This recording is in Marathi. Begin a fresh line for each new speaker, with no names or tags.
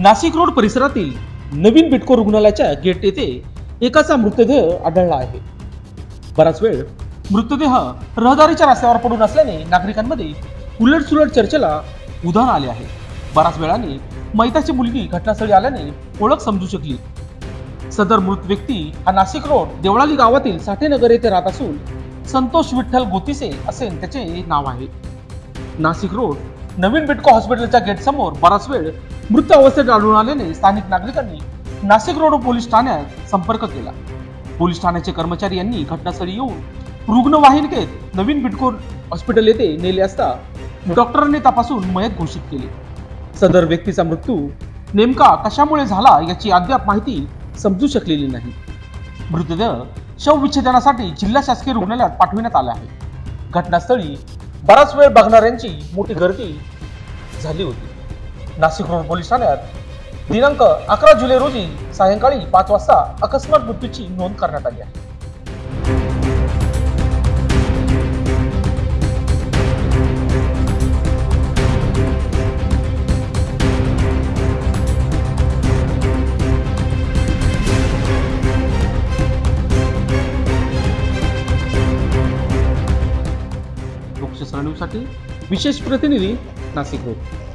नाशिक रोड परिसरातील नवीन बिटको रुग्णालयाच्या गेट येथे एकाचा मृतदेह आढळला आहे। बराच वेळ मृतदेह रहदारीच्या रस्त्यावर पडून असल्याने नागरिकांमध्ये उलटसुलट चर्चेला उधाण आले आहे। बराच वेळाने मैताची मुलगी घटनास्थळी आल्याने ओळख समजू शकली। सदर मृत व्यक्ती हा नाशिक रोड देवळाली गावातील साठेनगर येथे राहत असून संतोष विठ्ठल गोतिसे असे त्याचे नाव आहे। नाशिक रोड नवीन बिटको हॉस्पिटलच्या गेट समोर बराच वेळ मृत अवस्थेत आढळून आल्याने स्थानिक नागरिकांनी नाशिक रोड पोलीस ठाण्यात संपर्क केला। पोलीस ठाण्याचे कर्मचारी यांनी घटनास्थळी येऊन रुग्णवाहिकेत नवीन बिटको हॉस्पिटल येथे नेले असता डॉक्टरांनी तपासून मयत घोषित केली। सदर व्यक्तीचा मृत्यू नेमका कशामुळे झाला याची अद्याप माहिती समजू शकलेली नाही। मृतदेह शवविच्छेदनासाठी जिल्हा शासकीय रुग्णालयात पाठविण्यात आला आहे। घटनास्थळी बराच वेळ बघणाऱ्यांची मोठी गर्दी झाली होती। नाशिक रोड पोलीस ठाण्यात दिनांक 11 जुलै रोजी सायंकाळी 5 वाजता अकस्मात मृत्यूची नोंद करण्यात आली आहे। लोकशाही न्यूजसाठी विशेष प्रतिनिधी नाशिक रोड।